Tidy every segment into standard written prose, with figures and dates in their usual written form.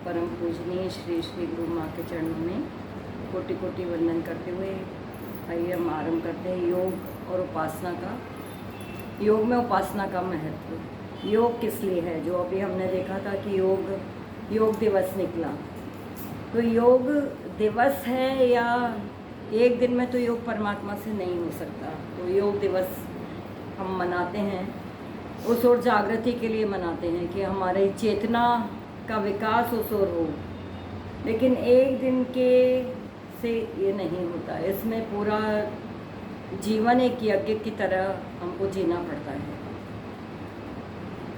परम पूजनीय श्री श्री गुरु माँ के चरणों में कोटि कोटि वंदन करते हुए आइए हम आरंभ करते हैं योग और उपासना का। योग में उपासना का महत्व। योग किस लिए है? जो अभी हमने देखा था कि योग दिवस निकला, तो योग दिवस है या एक दिन में तो योग परमात्मा से नहीं हो सकता। तो योग दिवस हम मनाते हैं उस ओर जागृति के लिए मनाते हैं कि हमारे चेतना का विकास उस ओर हो, लेकिन एक दिन के से ये नहीं होता। इसमें पूरा जीवन एक यज्ञ की तरह हमको जीना पड़ता है।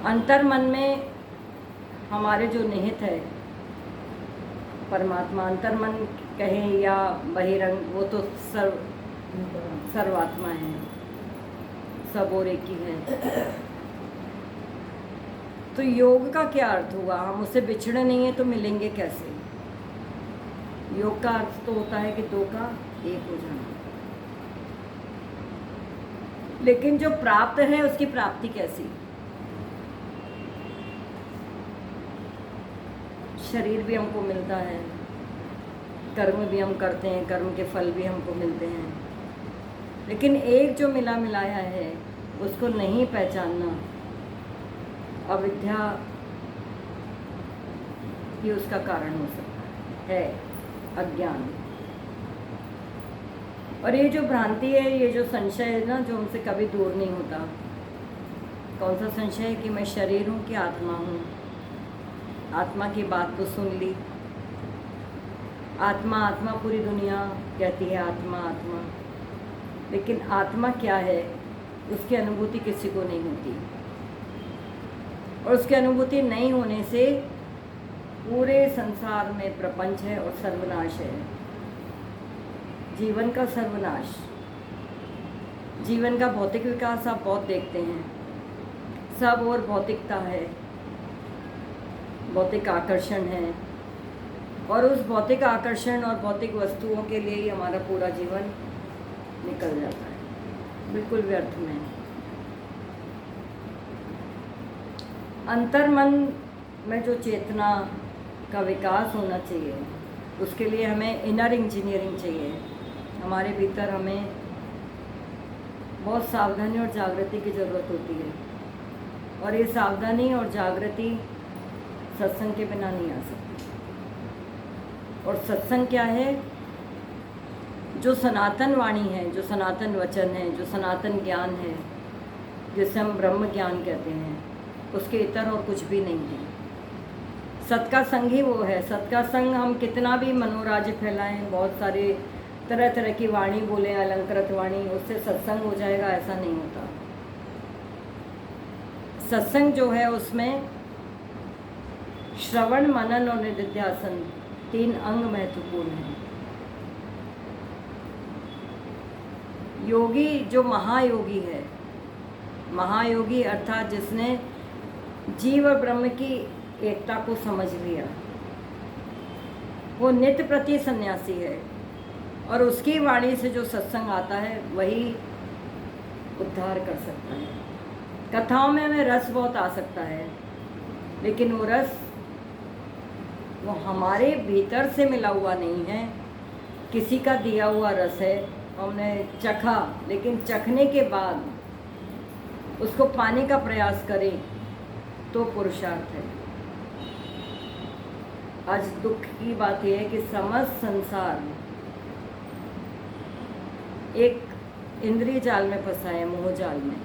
अंतर मन में हमारे जो निहित है परमात्मा, अंतर मन कहें या बहिरंग, वो तो सर्वात्मा है, सब और एक ही है। तो योग का क्या अर्थ हुआ? हम उससे बिछड़े नहीं हैं तो मिलेंगे कैसे? योग का अर्थ तो होता है कि दो का एक हो जाना, लेकिन जो प्राप्त है उसकी प्राप्ति कैसी? शरीर भी हमको मिलता है, कर्म भी हम करते हैं, कर्म के फल भी हमको मिलते हैं, लेकिन एक जो मिला मिलाया है उसको नहीं पहचानना, अविद्या ही उसका कारण हो सकता है, अज्ञान। और ये जो भ्रांति है, ये जो संशय है ना, जो हमसे कभी दूर नहीं होता। कौन सा संशय है? कि मैं शरीर हूँ कि आत्मा हूँ। आत्मा की बात तो सुन ली, आत्मा आत्मा, पूरी दुनिया कहती है आत्मा आत्मा, लेकिन आत्मा क्या है उसकी अनुभूति किसी को नहीं होती। और उसकी अनुभूति नहीं होने से पूरे संसार में प्रपंच है और सर्वनाश है, जीवन का सर्वनाश। जीवन का भौतिक विकास आप बहुत देखते हैं, सब और भौतिकता है, भौतिक आकर्षण है, और उस भौतिक आकर्षण और भौतिक वस्तुओं के लिए ही हमारा पूरा जीवन निकल जाता है, बिल्कुल व्यर्थ में। अंतर्मन में जो चेतना का विकास होना चाहिए, उसके लिए हमें इनर इंजीनियरिंग चाहिए। हमारे भीतर हमें बहुत सावधानी और जागृति की ज़रूरत होती है, और ये सावधानी और जागृति सत्संग के बिना नहीं आ सकती। और सत्संग क्या है? जो सनातन वाणी है, जो सनातन वचन है, जो सनातन ज्ञान है, जिसे हम ब्रह्म ज्ञान कहते हैं, उसके इतर और कुछ भी नहीं है। सत का संग ही वो है। सत का संग हम कितना भी मनोराज्य फैलाएं, बहुत सारे तरह तरह की वाणी बोले, अलंकृत वाणी, उससे सत्संग हो जाएगा, ऐसा नहीं होता। सत्संग जो है उसमें श्रवण, मनन और निधिध्यासन, 3 अंग महत्वपूर्ण हैं। योगी जो महायोगी है, महायोगी अर्थात जिसने जीव और ब्रह्म की एकता को समझ लिया, वो नित्य प्रति सन्यासी है, और उसकी वाणी से जो सत्संग आता है वही उद्धार कर सकता है। कथाओं में हमें रस बहुत आ सकता है, लेकिन वो रस वो हमारे भीतर से मिला हुआ नहीं है, किसी का दिया हुआ रस है। हमने चखा, लेकिन चखने के बाद उसको पाने का प्रयास करें तो पुरुषार्थ है। आज दुख की बात यह है कि समस्त संसार एक इंद्रिय जाल में फंसा है, मोह जाल में।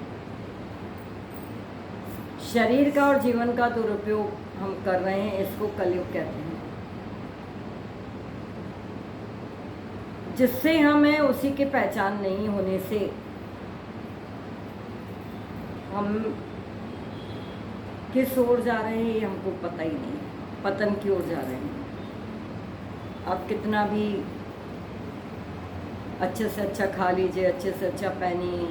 शरीर का और जीवन का दुरुपयोग हम कर रहे हैं, इसको कलयुग कहते हैं। जिससे हमें उसी की पहचान नहीं होने से हम किस ओर जा रहे हैं ये हमको पता ही नहीं, पतन की ओर जा रहे हैं। आप कितना भी अच्छे से अच्छा खा लीजिए, अच्छे से अच्छा पहनिए,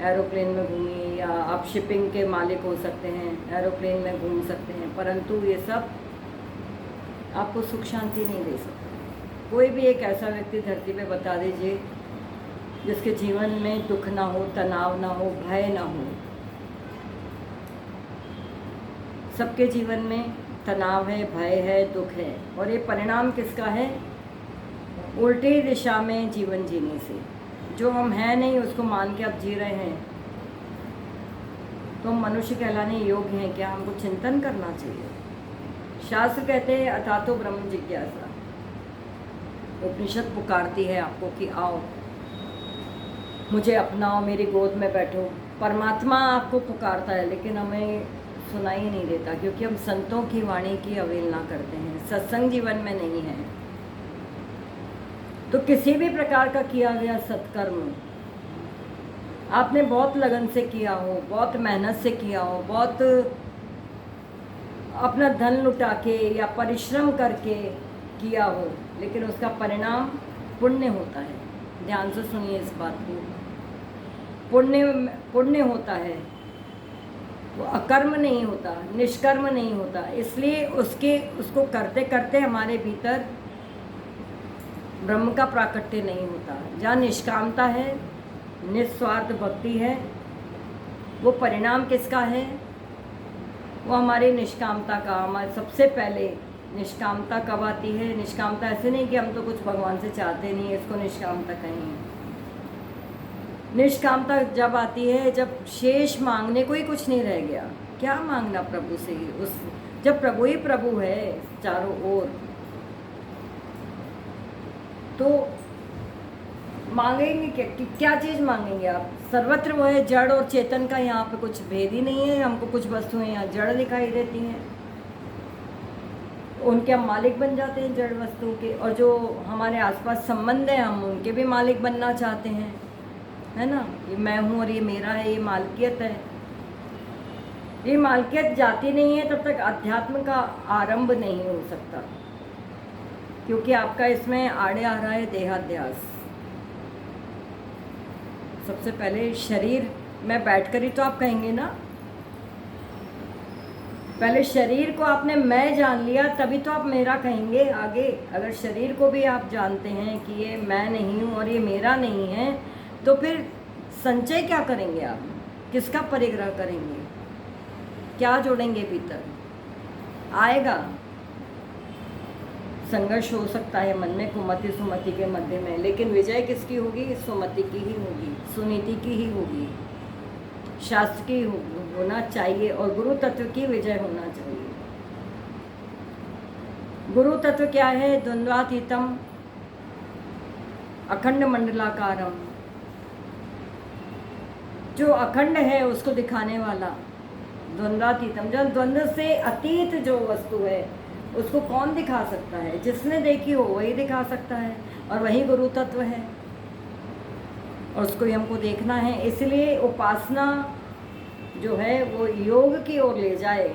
एरोप्लेन में घूमिए, या आप शिपिंग के मालिक हो सकते हैं, एरोप्लेन में घूम सकते हैं, परंतु ये सब आपको सुख शांति नहीं दे सकता। कोई भी एक ऐसा व्यक्ति धरती पे बता दीजिए जिसके जीवन में दुख ना हो, तनाव ना हो, भय ना हो। सबके जीवन में तनाव है, भय है, दुख है, और ये परिणाम किसका है? उल्टी दिशा में जीवन जीने से। जो हम हैं नहीं उसको मान के आप जी रहे हैं, तो हम मनुष्य कहलाने योग्य हैं क्या? हमको चिंतन करना चाहिए। शास्त्र कहते हैं अथातो ब्रह्म जिज्ञासा। उपनिषद पुकारती है आपको कि आओ मुझे अपनाओ, मेरी गोद में बैठो। परमात्मा आपको पुकारता है, लेकिन हमें सुनाई नहीं देता, क्योंकि हम संतों की वाणी की अवहेलना करते हैं, सत्संग जीवन में नहीं है। तो किसी भी प्रकार का किया गया सत्कर्म आपने बहुत लगन से किया हो, बहुत मेहनत से किया हो, बहुत अपना धन लुटा के या परिश्रम करके किया हो, लेकिन उसका परिणाम पुण्य होता है। ध्यान से सुनिए इस बात को। पुण्य होता है, वो अकर्म नहीं होता, निष्कर्म नहीं होता। इसलिए उसको करते करते हमारे भीतर ब्रह्म का प्राकट्य नहीं होता। जहाँ निष्कामता है, निस्वार्थ भक्ति है, वो परिणाम किसका है? वो हमारी निष्कामता का। हमारे सबसे पहले निष्कामता कब आती है? निष्कामता ऐसे नहीं कि हम तो कुछ भगवान से चाहते नहीं है, इसको निष्कामता कहेंगे। निष्कामता जब आती है जब शेष मांगने को ही कुछ नहीं रह गया। क्या मांगना प्रभु से? जब प्रभु ही प्रभु है चारों ओर, तो मांगेंगे क्या चीज़ मांगेंगे आप? सर्वत्र वो है जड़ और चेतन का, यहाँ पे कुछ भेद ही नहीं है। हमको कुछ वस्तुएं यहाँ जड़ दिखाई देती हैं, उनके हम मालिक बन जाते हैं जड़ वस्तुओं के, और जो हमारे आसपास संबंध हैं हम उनके भी मालिक बनना चाहते हैं, है ना? ये मैं हूँ और ये मेरा है, ये मालकियत है। ये मालकियत जाती नहीं है तब तक अध्यात्म का आरंभ नहीं हो सकता, क्योंकि आपका इसमें आड़े आ रहा है देहाध्यास। सबसे पहले शरीर में बैठकर ही तो आप कहेंगे ना, पहले शरीर को आपने मैं जान लिया तभी तो आप मेरा कहेंगे आगे। अगर शरीर को भी आप जानते हैं कि ये मैं नहीं हूँ और ये मेरा नहीं है, तो फिर संचय क्या करेंगे आप? किसका परिग्रह करेंगे? क्या जोड़ेंगे भीतर? आएगा संघर्ष हो सकता है मन में, कुमति सुमति के मध्य में, लेकिन विजय किसकी होगी? सुमति की ही होगी, सुनीति की ही होगी, शास्त्र की होना चाहिए, और गुरु तत्व की विजय होना चाहिए। गुरु तत्व क्या है? द्वंद्वातीतम अखंड मंडलाकारम। जो अखंड है उसको दिखाने वाला, द्वंद्वातीतम। जब द्वंद्व से अतीत जो वस्तु है उसको कौन दिखा सकता है? जिसने देखी हो वही दिखा सकता है, और वही गुरु तत्व है, और उसको ही हमको देखना है। इसलिए उपासना जो है वो योग की ओर ले जाए,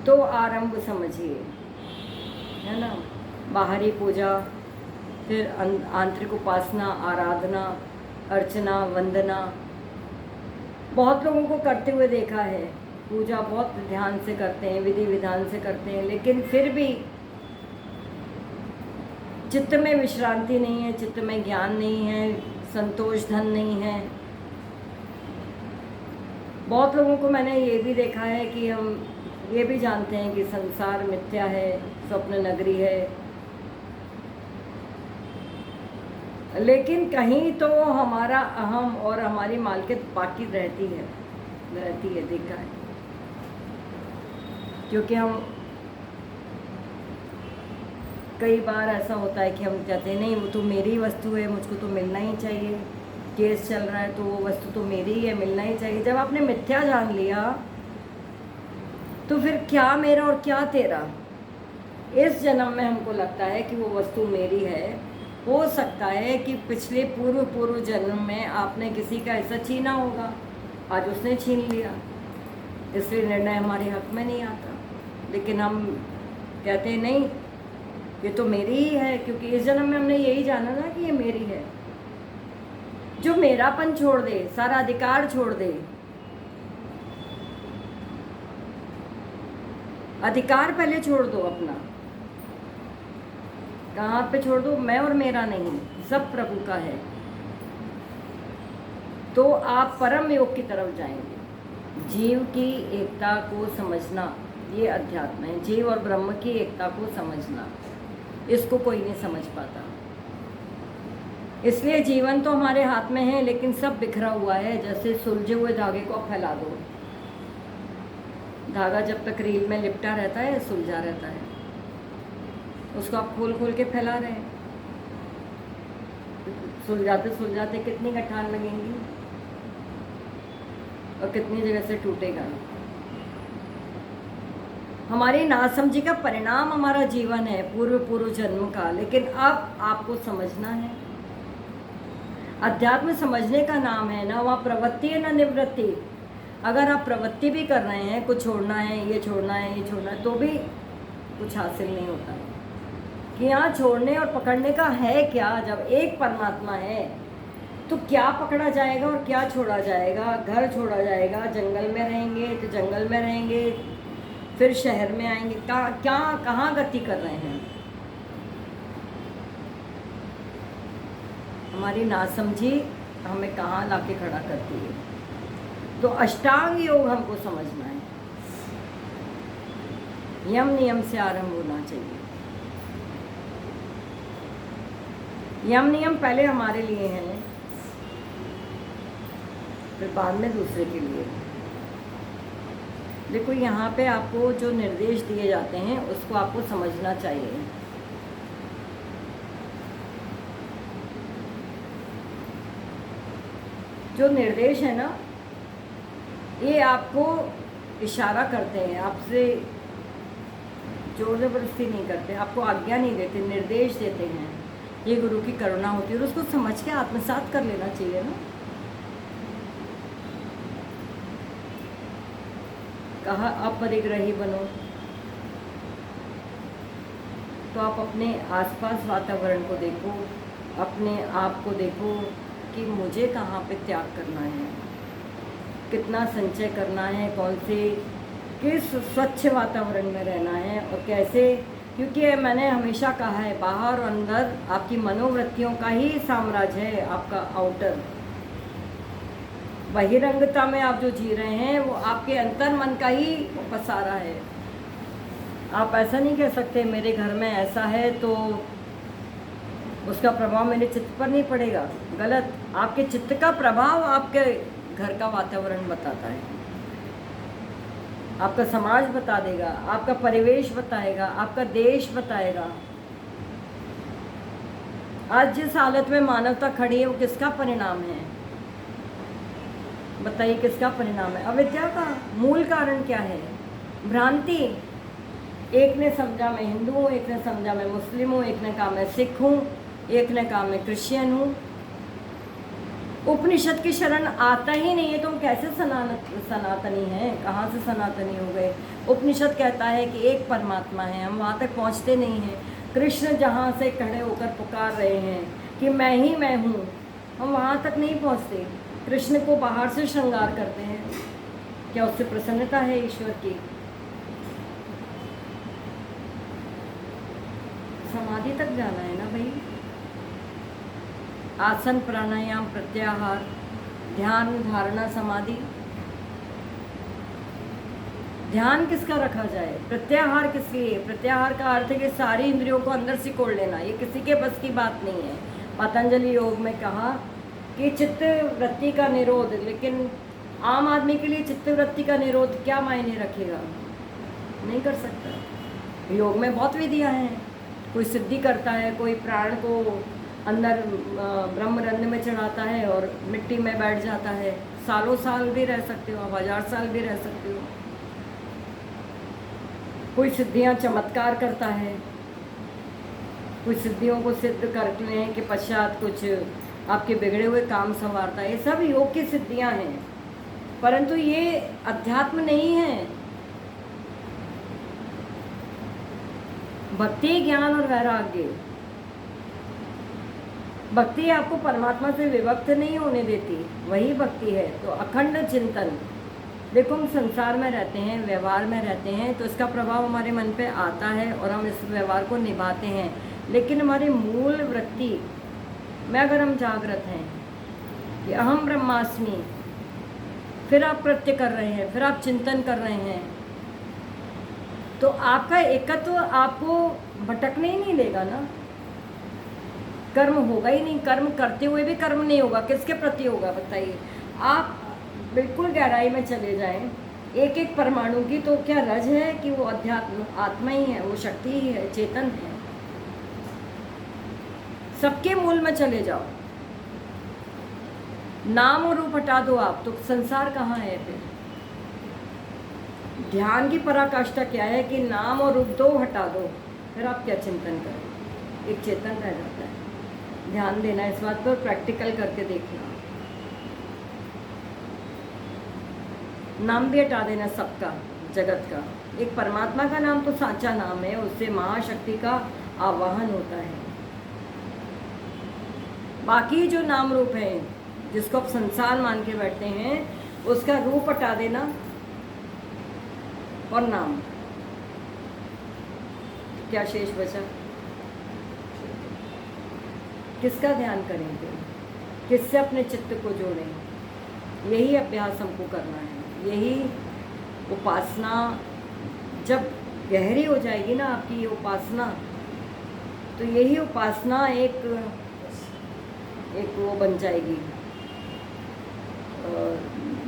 तो आरंभ समझिए, है ना? बाहरी पूजा, फिर आंतरिक उपासना, आराधना, अर्चना, वंदना। बहुत लोगों को करते हुए देखा है, पूजा बहुत ध्यान से करते हैं, विधि विधान से करते हैं, लेकिन फिर भी चित्त में विश्रांति नहीं है, चित्त में ज्ञान नहीं है, संतोष धन नहीं है। बहुत लोगों को मैंने ये भी देखा है कि हम ये भी जानते हैं कि संसार मिथ्या है, स्वप्न नगरी है, लेकिन कहीं तो हमारा अहम और हमारी मालकियत बाकी रहती है, देखा है। क्योंकि हम कई बार ऐसा होता है कि हम कहते हैं नहीं वो तो मेरी वस्तु है, मुझको तो मिलना ही चाहिए, केस चल रहा है तो वो वस्तु तो मेरी ही है, मिलना ही चाहिए। जब आपने मिथ्या जान लिया तो फिर क्या मेरा और क्या तेरा? इस जन्म में हमको लगता है कि वो वस्तु मेरी है। हो सकता है कि पिछले पूर्व जन्म में आपने किसी का ऐसा छीना होगा, आज उसने छीन लिया, इसलिए निर्णय हमारे हक में नहीं आता। लेकिन हम कहते हैं नहीं ये तो मेरी ही है, क्योंकि इस जन्म में हमने यही जाना ना कि ये मेरी है। जो मेरापन छोड़ दे, सारा अधिकार छोड़ दे, अधिकार पहले छोड़ दो अपना। कहाँ पे छोड़ दो? मैं और मेरा नहीं, सब प्रभु का है, तो आप परम योग की तरफ जाएंगे। जीव की एकता को समझना, ये अध्यात्म है। जीव और ब्रह्म की एकता को समझना, इसको कोई नहीं समझ पाता। इसलिए जीवन तो हमारे हाथ में है, लेकिन सब बिखरा हुआ है। जैसे सुलझे हुए धागे को आप फैला दो, धागा जब तक रील में लिपटा रहता है सुलझा रहता है, उसको आप खोल खोल के फैला रहे हैं। सुलझाते सुलझाते कितनी गठान लगेंगी और कितनी जगह से टूटेगा। हमारी नासमझी का परिणाम हमारा जीवन है, पूर्व पूर्व जन्म का। लेकिन अब आपको समझना है, अध्यात्म समझने का नाम है ना वहाँ प्रवृत्ति है ना निवृत्ति। अगर आप प्रवृत्ति भी कर रहे हैं, कुछ छोड़ना है, ये छोड़ना है, ये छोड़ना है, तो भी कुछ हासिल नहीं होता कि यहाँ छोड़ने और पकड़ने का है क्या। जब एक परमात्मा है तो क्या पकड़ा जाएगा और क्या छोड़ा जाएगा। घर छोड़ा जाएगा, जंगल में रहेंगे तो जंगल में रहेंगे, फिर शहर में आएंगे, कहाँ गति कर रहे हैं। हमारी नासमझी हमें कहाँ लाके खड़ा करती है। तो अष्टांग योग हमको समझना है, यम नियम से आरंभ होना चाहिए। यम नियम पहले हमारे लिए हैं, फिर बाद में दूसरे के लिए। देखो यहाँ पे आपको जो निर्देश दिए जाते हैं उसको आपको समझना चाहिए। जो निर्देश है ना, ये आपको इशारा करते हैं, आपसे जोर जबरदस्ती नहीं करते, आपको आज्ञा नहीं देते, निर्देश देते हैं। ये गुरु की करुणा होती है और उसको समझ के आत्मसात कर लेना चाहिए ना। कहा अपरिग्रही बनो, तो आप अपने आसपास वातावरण को देखो, अपने आप को देखो कि मुझे कहाँ पे त्याग करना है, कितना संचय करना है, कौन से किस स्वच्छ वातावरण में रहना है और कैसे। क्योंकि मैंने हमेशा कहा है, बाहर और अंदर आपकी मनोवृत्तियों का ही साम्राज्य है, आपका आउटर। बहिरंगता में आप जो जी रहे हैं वो आपके अंतर मन का ही पसारा है। आप ऐसा नहीं कह सकते मेरे घर में ऐसा है तो उसका प्रभाव मेरे चित्त पर नहीं पड़ेगा। गलत। आपके चित्त का प्रभाव आपके घर का वातावरण बताता है, आपका समाज बता देगा, आपका परिवेश बताएगा, आपका देश बताएगा। आज जिस हालत में मानवता खड़ी है वो किसका परिणाम है? बताइए किसका परिणाम है? अविद्या का। मूल कारण क्या है? भ्रांति। एक ने समझा मैं हिंदू हूँ, एक ने समझा मैं मुस्लिम हूँ, एक ने कहा मैं सिख हूँ, एक ने कहा मैं क्रिश्चियन हूँ। उपनिषद की शरण आता ही नहीं है तो हम कैसे सनातनी हैं? कहाँ से सनातनी हो गए? उपनिषद कहता है कि एक परमात्मा है, हम वहाँ तक पहुँचते नहीं हैं। कृष्ण जहाँ से खड़े होकर पुकार रहे हैं कि मैं ही मैं हूँ, हम वहाँ तक नहीं पहुँचते। कृष्ण को बाहर से श्रृंगार करते हैं, क्या उससे प्रसन्नता है ईश्वर की? समाधि तक जाना है ना भाई। आसन, प्राणायाम, प्रत्याहार, ध्यान, धारणा, समाधि। ध्यान किसका रखा जाए? प्रत्याहार किस लिए? प्रत्याहार का अर्थ है कि सारी इंद्रियों को अंदर सिकोड़ लेना। ये किसी के बस की बात नहीं है। पतंजलि योग में कहा कि चित्त वृत्ति का निरोध, लेकिन आम आदमी के लिए चित्त वृत्ति का निरोध क्या मायने रखेगा? नहीं कर सकता। योग में बहुत विधियां हैं। कोई सिद्धि करता है, कोई प्राण को अंदर ब्रह्मरंध्र में चढ़ाता है और मिट्टी में बैठ जाता है। सालों साल भी रह सकते हो, 1000 साल भी रह सकते हो। कोई सिद्धियां चमत्कार करता है, कुछ सिद्धियों को सिद्ध करने के पश्चात कुछ आपके बिगड़े हुए काम संवारता है। ये सब योग की सिद्धियां हैं, परंतु ये अध्यात्म नहीं है। भक्ति, ज्ञान और वैराग्य। भक्ति आपको परमात्मा से विभक्त नहीं होने देती, वही भक्ति है। तो अखंड चिंतन। देखो हम संसार में रहते हैं, व्यवहार में रहते हैं, तो इसका प्रभाव हमारे मन पे आता है और हम इस व्यवहार को निभाते हैं। लेकिन हमारी मूल वृत्ति में अगर हम जागृत हैं कि अहम ब्रह्मास्मि, फिर आप कृत्य कर रहे हैं, फिर आप चिंतन कर रहे हैं, तो आपका एकत्व आपको भटकने ही नहीं देगा ना। कर्म होगा ही नहीं, कर्म करते हुए भी कर्म नहीं होगा, किसके प्रति होगा बताइए। आप बिल्कुल गहराई में चले जाएं एक एक परमाणु की, तो क्या रज है कि वो अध्यात्म आत्मा ही है, वो शक्ति ही है, चेतन है। सबके मूल में चले जाओ, नाम और रूप हटा दो आप, तो संसार कहाँ है फिर। ध्यान की पराकाष्ठा क्या है कि नाम और रूप दो हटा दो, फिर आप क्या चिंतन करें, एक चेतन रह जाता है। ध्यान देना इस बात पर, प्रैक्टिकल करके देखना। नाम भी हटा देना सबका, जगत का। एक परमात्मा का नाम तो साचा नाम है, उससे महाशक्ति का आवाहन होता है। बाकी जो नाम रूप है जिसको आप संसार मान के बैठते हैं, उसका रूप हटा देना और नाम, क्या शेष बचा। किसका ध्यान करेंगे, किससे अपने चित्त को जोड़ें, यही अभ्यास हमको करना है। यही उपासना जब गहरी हो जाएगी ना आपकी ये उपासना, तो यही उपासना एक वो बन जाएगी,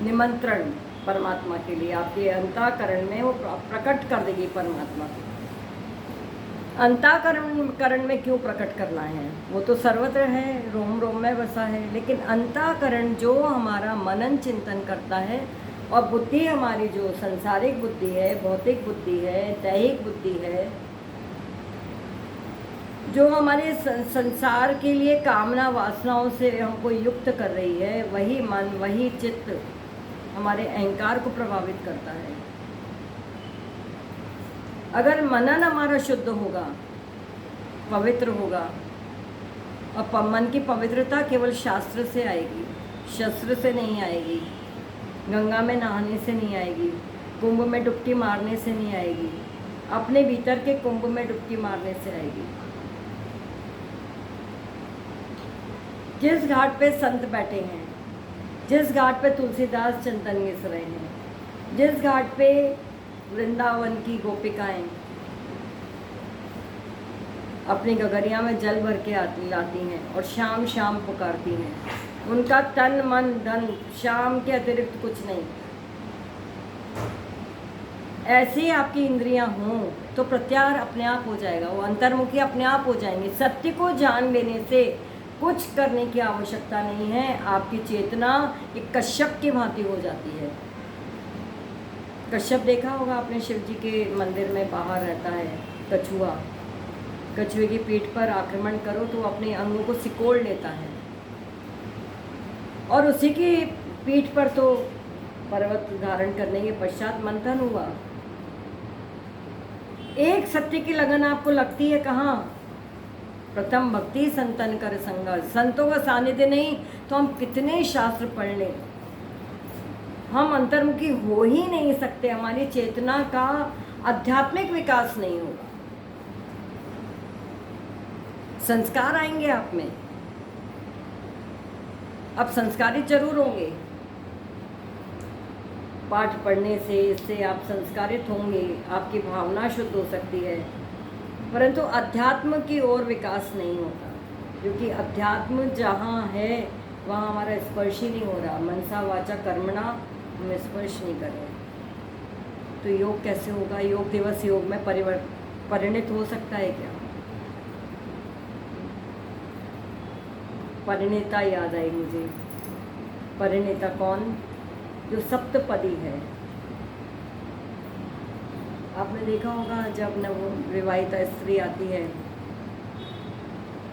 निमंत्रण परमात्मा के लिए। आपके अंतःकरण में वो प्रकट कर देगी परमात्मा को। अंतःकरण में क्यों प्रकट करना है, वो तो सर्वत्र है, रोम रोम में बसा है। लेकिन अंतःकरण जो हमारा मनन चिंतन करता है, और बुद्धि हमारी जो संसारिक बुद्धि है, भौतिक बुद्धि है, दैहिक बुद्धि है, जो हमारे संसार के लिए कामना वासनाओं से हमको युक्त कर रही है, वही मन, वही चित्त हमारे अहंकार को प्रभावित करता है। अगर मनन हमारा शुद्ध होगा, पवित्र होगा, और मन की पवित्रता केवल शास्त्र से आएगी, शस्त्र से नहीं आएगी, गंगा में नहाने से नहीं आएगी, कुंभ में डुबकी मारने से नहीं आएगी, अपने भीतर के कुंभ में डुबकी मारने से आएगी। जिस घाट पे संत बैठे हैं, जिस घाट पे तुलसीदास चिंतन मिस रहे हैं, जिस घाट पे वृंदावन की गोपिकाएं अपनी गगरिया में जल भर के लाती हैं और शाम शाम पुकारती हैं, उनका तन मन धन शाम के अतिरिक्त कुछ नहीं। ऐसी आपकी इंद्रियां हों तो प्रत्याहार अपने आप हो जाएगा, वो अंतर्मुखी अपने आप हो जाएंगे। सत्य को जान लेने से कुछ करने की आवश्यकता नहीं है। आपकी चेतना एक कश्यप की भांति हो जाती है। कश्यप देखा होगा आपने, शिव जी के मंदिर में बाहर रहता है कछुआ। कछुए की पीठ पर आक्रमण करो तो अपने अंगों को सिकोड़ लेता है, और उसी की पीठ पर तो पर्वत धारण करने के पश्चात मंथन हुआ। एक सत्य की लगन आपको लगती है कहाँ? प्रथम भक्ति संतन कर संग। संतों का सानिध्य नहीं तो हम कितने शास्त्र पढ़ लें, हम अंतर्मुखी हो ही नहीं सकते। हमारी चेतना का आध्यात्मिक विकास नहीं होगा। संस्कार आएंगे आप में, अब संस्कारित जरूर होंगे। पाठ पढ़ने से, इससे आप संस्कारित होंगे, आपकी भावना शुद्ध हो सकती है, परंतु अध्यात्म की ओर विकास नहीं होता, क्योंकि अध्यात्म जहाँ है वहाँ हमारा स्पर्श ही नहीं हो रहा। मनसा वाचा कर्मणा हम स्पर्श नहीं कर रहे, तो योग कैसे होगा? योग दिवस योग में परिणित हो सकता है क्या? परिणीता याद आई मुझे। परिणीता कौन? जो सप्तपदी है। आपने देखा होगा जब नवविवाहिता स्त्री आती है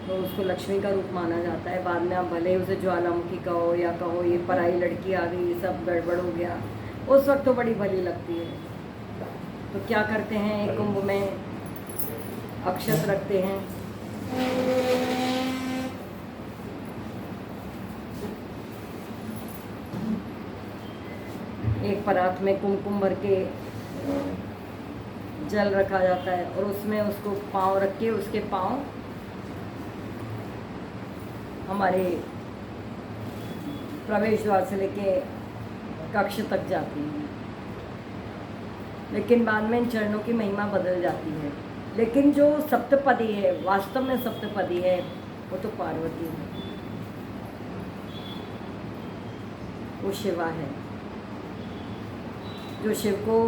तो उसको लक्ष्मी का रूप माना जाता है। बाद में आप भले उसे ज्वालामुखी कहो या कहो ये पराई लड़की आ गई, सब गड़बड़ हो गया, उस वक्त तो बड़ी भली लगती है। तो क्या करते हैं, एक कुंभ में अक्षत रखते हैं, एक परात में कुमकुम भर के जल रखा जाता है, और उसमें उसको पाँव रख के उसके पाँव हमारे प्रवेश द्वार से लेके कक्ष तक जाती हैं, लेकिन बाद में इन चरणों की महिमा बदल जाती है। लेकिन जो सप्तपदी है, वास्तव में सप्तपदी है, वो तो पार्वती है, वो शिवा है, जो शिव को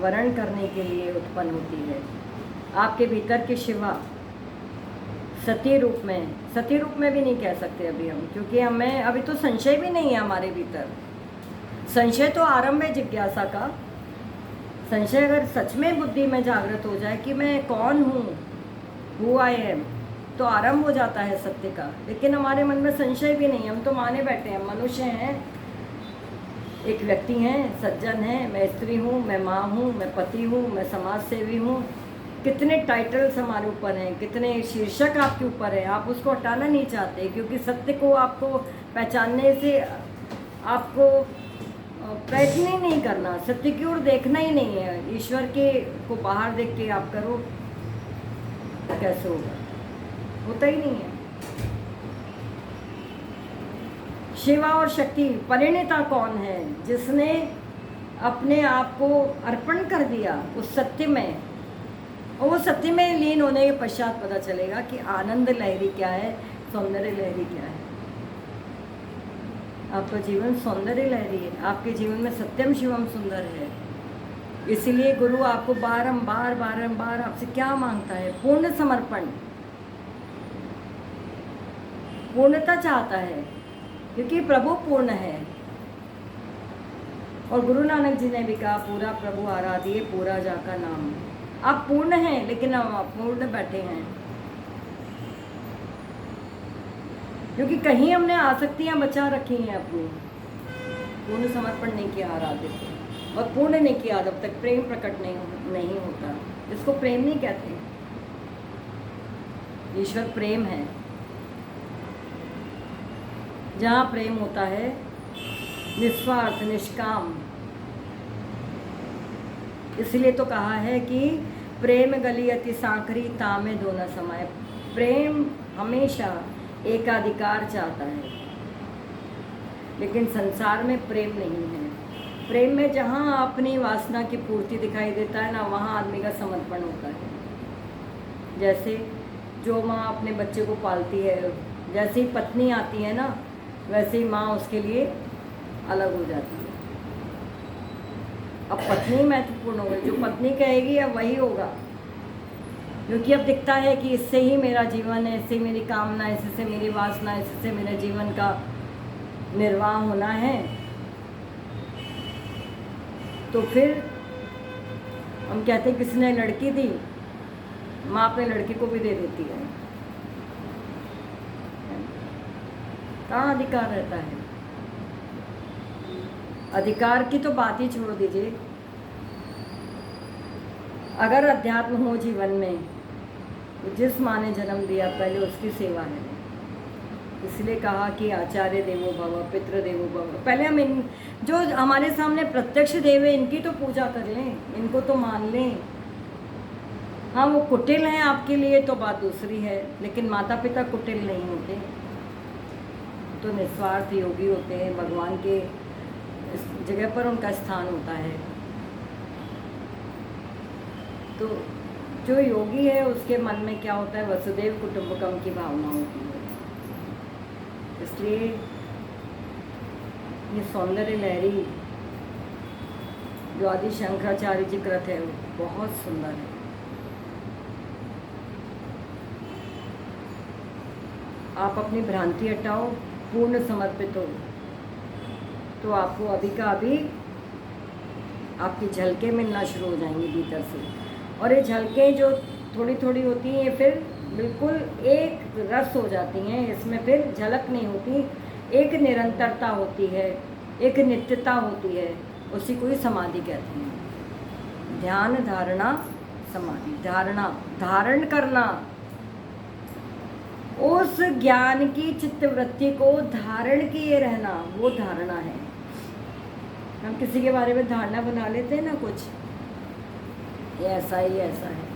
वरण करने के लिए उत्पन्न होती है। आपके भीतर की शिवा सती रूप में भी नहीं कह सकते अभी हम, क्योंकि हमें अभी तो संशय भी नहीं है हमारे भीतर। संशय तो आरंभ है जिज्ञासा का। संशय अगर सच में बुद्धि में जागृत हो जाए कि मैं कौन हूँ, हु आई एम, तो आरंभ हो जाता है सत्य का। लेकिन हमारे मन में संशय भी नहीं है, हम तो माने बैठे हैं, मनुष्य हैं, एक व्यक्ति हैं, सज्जन हैं, मैं स्त्री हूँ, मैं माँ हूँ, मैं पति हूँ, मैं समाज सेवी हूँ। कितने टाइटल्स हमारे ऊपर हैं, कितने शीर्षक आपके ऊपर है, आप उसको हटाना नहीं चाहते, क्योंकि सत्य को आपको पहचानने से आपको प्रयत्न ही नहीं करना, सत्य की ओर देखना ही नहीं है। ईश्वर के को बाहर देख के आप करो, कैसे होगा? होता ही नहीं है। शिवा और शक्ति परिणीता कौन है? जिसने अपने आप को अर्पण कर दिया उस सत्य में, और वो सत्य में लीन होने के पश्चात पता चलेगा कि आनंद लहरी क्या है, सौंदर्य लहरी क्या है। आपका जीवन सौंदर्य लहरी है, आपके जीवन में सत्यम शिवम सुंदर है। इसलिए गुरु आपको बारंबार आपसे क्या मांगता है? पूर्ण समर्पण, पूर्णता चाहता है, क्योंकि प्रभु पूर्ण है। और गुरु नानक जी ने भी कहा, पूरा प्रभु आराधिए, पूरा जाका नाम। आप पूर्ण हैं, लेकिन हम अपूर्ण बैठे हैं, क्योंकि कहीं हमने आसक्तियां बचा रखी हैं अपनी। पूर्ण समर्पण नहीं किया आराध्य को, और पूर्ण नहीं किया जब तक प्रेम प्रकट नहीं होता। इसको प्रेम नहीं कहते। ईश्वर प्रेम है। जहाँ प्रेम होता है, निस्वार्थ, निष्काम, इसलिए तो कहा है कि प्रेम गली अति सांकरी, तामे दो न समाये। प्रेम हमेशा एकाधिकार चाहता है, लेकिन संसार में प्रेम नहीं है। प्रेम में जहाँ अपनी वासना की पूर्ति दिखाई देता है ना, वहाँ आदमी का समर्पण होता है। जैसे जो माँ अपने बच्चे को पालती है, जैसे ही पत्नी आती है ना, वैसे ही माँ उसके लिए अलग हो जाती है। अब पत्नी महत्वपूर्ण हो गई, जो पत्नी कहेगी अब वही होगा, क्योंकि अब दिखता है कि इससे ही मेरा जीवन है, इससे मेरी कामना, इससे मेरी वासना, इससे मेरे जीवन का निर्वाह होना है। तो फिर हम कहते हैं किसी ने लड़की दी, माँ अपने लड़की को भी दे देती है। कहाँ अधिकार रहता है? अधिकार की तो बात ही छोड़ दीजिए। अगर अध्यात्म हो जीवन में, तो जिस माँ ने जन्म दिया पहले उसकी सेवा है। इसलिए कहा कि आचार्य देवो भव, पितृ देवो भव। पहले हम इन जो हमारे सामने प्रत्यक्ष देव है, इनकी तो पूजा कर लें, इनको तो मान लें। हाँ, वो कुटिल हैं आपके लिए तो बात दूसरी है, लेकिन माता पिता कुटिल नहीं होते, तो निस्वार्थ योगी होते हैं। भगवान के इस जगह पर उनका स्थान होता है। तो जो योगी है उसके मन में क्या होता है? वसुदेव कुटुंबकम की भावना होती है। इसलिए ये सौंदर्य लहरी जो आदि शंकराचार्य जी कृत है, बहुत सुंदर है। आप अपनी भ्रांति हटाओ, पूर्ण समर्पित हो, तो आपको अभी का अभी आपकी झलकें मिलना शुरू हो जाएंगी भीतर से। और ये झलकें जो थोड़ी थोड़ी होती हैं, ये फिर बिल्कुल एक रस हो जाती हैं। इसमें फिर झलक नहीं होती, एक निरंतरता होती है, एक नित्यता होती है। उसी को ही समाधि कहते हैं। ध्यान, धारणा, समाधि। धारणा, धारण करना, उस ज्ञान की चित्तवृत्ति को धारण किए रहना, वो धारणा है। हम किसी के बारे में धारणा बना लेते हैं ना, कुछ ये ऐसा ही ऐसा है,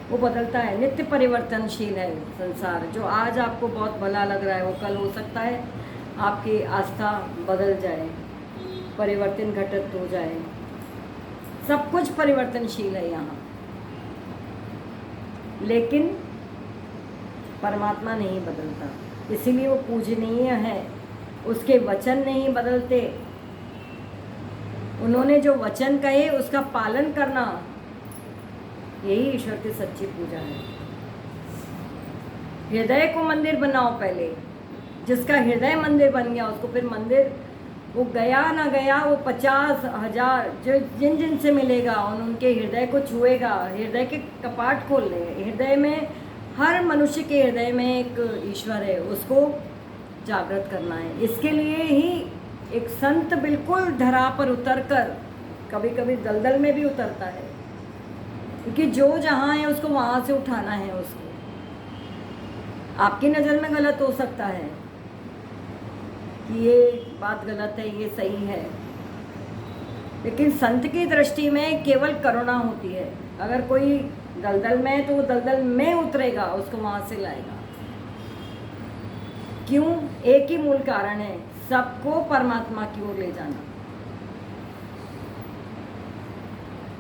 वो बदलता है, नित्य परिवर्तनशील है संसार। जो आज आपको बहुत भला लग रहा है, वो कल हो सकता है आपकी आस्था बदल जाए। परिवर्तन घटित हो जाए। सब कुछ परिवर्तनशील है यहाँ, लेकिन परमात्मा नहीं बदलता, इसीलिए वो पूजनीय है। उसके वचन नहीं बदलते, उन्होंने जो वचन कहे उसका पालन करना, यही ईश्वर की सच्ची पूजा है। हृदय को मंदिर बनाओ पहले, जिसका हृदय मंदिर बन गया उसको फिर मंदिर, वो गया ना गया, वो 50,000 जो जिन जिन से मिलेगा उनके हृदय को छुएगा, हृदय के कपाट खोल लेगा। हृदय में, हर मनुष्य के हृदय में एक ईश्वर है, उसको जागृत करना है। इसके लिए ही एक संत बिल्कुल धरा पर उतरकर, कभी कभी दलदल में भी उतरता है, क्योंकि जो जहाँ है उसको वहाँ से उठाना है। उसको आपकी नज़र में गलत हो सकता है कि ये बात गलत है, ये सही है, लेकिन संत की दृष्टि में केवल करुणा होती है। अगर कोई दलदल में है तो वो दलदल में उतरेगा, उसको वहाँ से लाएगा। क्यों? एक ही मूल कारण है, सबको परमात्मा की ओर ले जाना।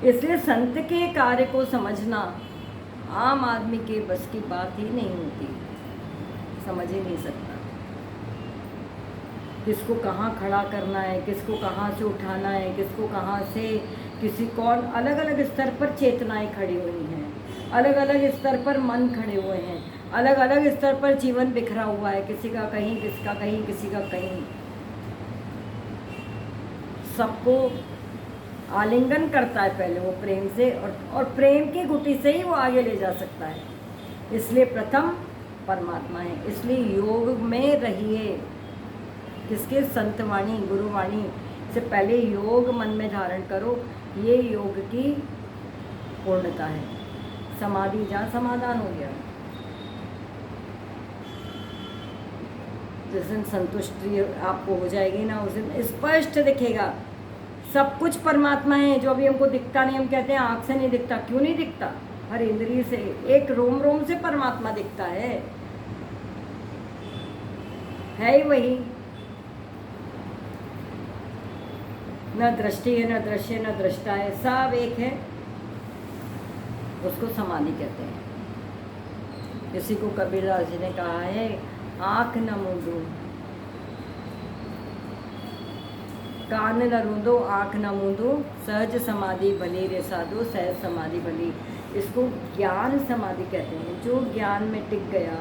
इसलिए संत के कार्य को समझना आम आदमी के बस की बात ही नहीं होती, समझ ही नहीं सकता। किसको कहाँ खड़ा करना है, किसको कहाँ से उठाना है, किसको कहाँ से, किसी कौन, अलग अलग स्तर पर चेतनाएं खड़ी हुई हैं, अलग अलग स्तर पर मन खड़े हुए हैं, अलग अलग स्तर पर जीवन बिखरा हुआ है, किसी का कहीं, किसका कहीं, किसी का कहीं। सबको आलिंगन करता है पहले वो प्रेम से, और प्रेम की गुटी से ही वो आगे ले जा सकता है। इसलिए प्रथम परमात्मा है। इसलिए योग में रहिए। किसके? संतवाणी, गुरुवाणी से पहले योग मन में धारण करो, ये योग की पूर्णता है। समाधि जहाँ समाधान हो गया, जिस दिन संतुष्टि आपको हो जाएगी ना, उस दिन स्पष्ट दिखेगा सब कुछ परमात्मा है। जो अभी हमको दिखता नहीं, हम कहते हैं आँख से नहीं दिखता, क्यों नहीं दिखता? हर इंद्रिय से, एक रोम रोम से परमात्मा दिखता है ही वही। न दृष्टि है, न दृश्य, न दृष्टा है, सब एक है। उसको समाधि कहते हैं। इसी को कबीरदास जी ने कहा है, आँख न मूंदो, कान न रूंदो, आँख न मूंदो, सहज समाधि भली रे साधो, सहज समाधि भली। इसको ज्ञान समाधि कहते हैं। जो ज्ञान में टिक गया,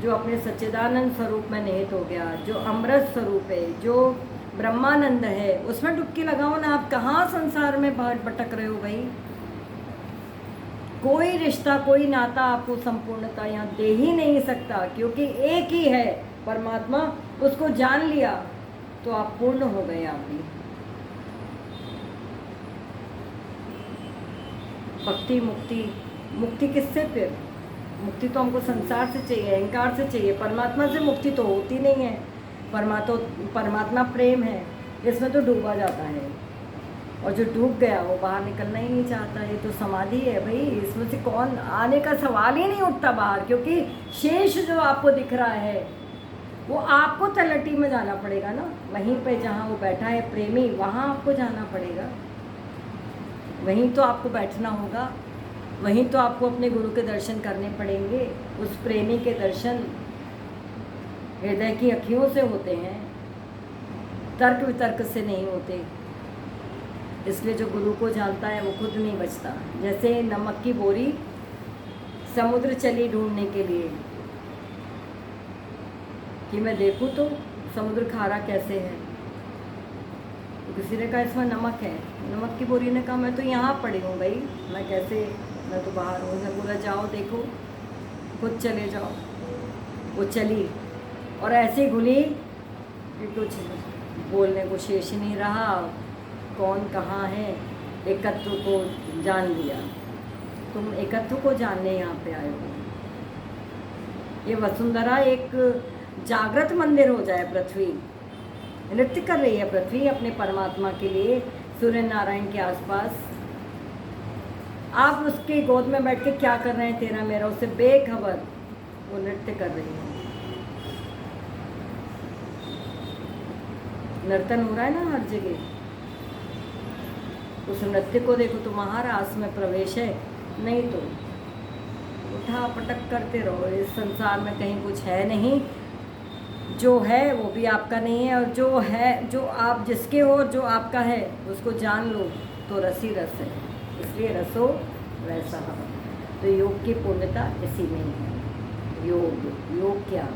जो अपने सच्चिदानंद स्वरूप में निहित हो गया, जो अमृत स्वरूप है, जो ब्रह्मानंद है, उसमें डुबकी लगाओ ना। आप कहाँ संसार में भटक रहे हो भाई? कोई रिश्ता, कोई नाता आपको संपूर्णता यहाँ दे ही नहीं सकता, क्योंकि एक ही है परमात्मा। उसको जान लिया तो आप पूर्ण हो गए। आप भी भक्ति, मुक्ति, मुक्ति किससे? फिर मुक्ति तो हमको संसार से चाहिए, अहंकार से चाहिए। परमात्मा से मुक्ति तो होती नहीं है। परमात्मा प्रेम है, इसमें तो डूबा जाता है, और जो डूब गया वो बाहर निकलना ही नहीं चाहता। ये तो समाधि है भाई, इसमें से कौन आने का सवाल ही नहीं उठता बाहर, क्योंकि शेष जो आपको दिख रहा है वो आपको तलहटी में जाना पड़ेगा ना। वहीं पे जहाँ वो बैठा है प्रेमी, वहाँ आपको जाना पड़ेगा, वहीं तो आपको बैठना होगा, वहीं तो आपको अपने गुरु के दर्शन करने पड़ेंगे। उस प्रेमी के दर्शन हृदय की अखियों से होते हैं, तर्क वितर्क से नहीं होते। इसलिए जो गुरु को जानता है वो खुद नहीं बचता। जैसे नमक की बोरी समुद्र चली ढूंढने के लिए कि मैं देखूं तो समुद्र खारा कैसे है, तो किसी ने कहा इसमें नमक है। नमक की बोरी ने कहा मैं तो यहाँ पड़ी हूँ भाई, मैं कैसे, मैं तो बाहर हूँ। उसने बोला जाओ देखो, खुद चले जाओ। वो चली और ऐसी घुली कि कुछ बोलने को शेष नहीं रहा। कौन कहाँ है, एकत्व को जान लिया। तुम एकत्व को जानने यहाँ पे आए हो। ये वसुंधरा एक जागृत मंदिर हो जाए। पृथ्वी नृत्य कर रही है, पृथ्वी अपने परमात्मा के लिए, सूर्य नारायण के आसपास। आप उसके गोद में बैठ के क्या कर रहे हैं, तेरा मेरा, उससे बेखबर वो नृत्य कर रही है। नर्तन हो रहा है ना हर जगह। उस नृत्य को देखो तो महारास में प्रवेश है, नहीं तो उठा पटक करते रहो। इस संसार में कहीं कुछ है नहीं, जो है वो भी आपका नहीं है, और जो है, जो आप जिसके हो, जो आपका है उसको जान लो तो रस ही रस है। इसलिए रसो वैसा। तो योग की पूर्णता इसी में ही है। योग क्या,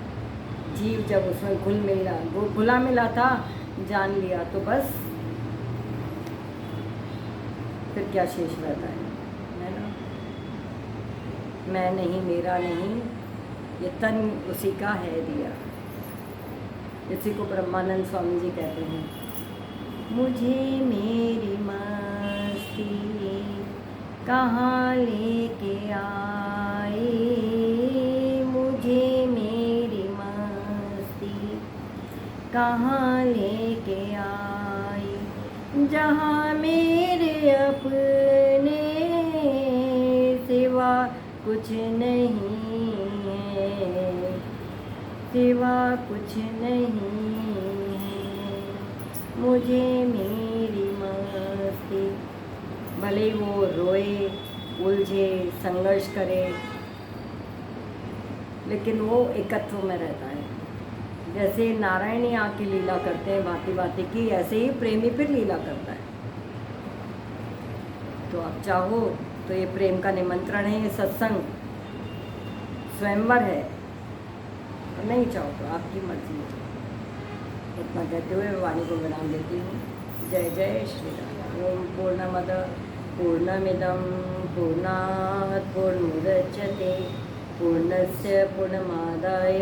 जीव जब उसमें घुला मिला था, जान लिया तो बस फिर क्या शेष रहता है ना। मैं नहीं, मेरा नहीं, ये तन उसी का है दिया। इसी को ब्रह्मानंद स्वामी जी कहते हैं, मुझे मेरी मस्ती कहाँ लेके आई, मुझे मेरी मस्ती कहाँ लेके आई, जहाँ मेरे अपने सिवा कुछ नहीं है, सिवा कुछ नहीं है, मुझे मेरी मस्ती। भले वो रोए, उलझे, संघर्ष करे, लेकिन वो एकत्व में रहता है। जैसे नारायण ही आके लीला करते हैं भांति भांति की, ऐसे ही प्रेमी फिर लीला करता है। तो आप चाहो तो ये प्रेम का निमंत्रण है, ये सत्संग स्वयंवर है, और नहीं चाहो तो आपकी मर्जी है। इतना कहते हुए वाणी को विराम देती हूँ। जय जय श्री राम। ओम पूर्णमद पूर्णमिदं पूर्णात् पूर्णमुदच्यते पूर्णस्य पूर्णमादाय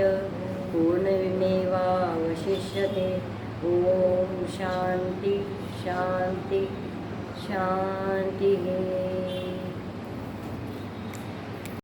पूर्णमेवावशिष्यते। ओम शांति शांति शांति।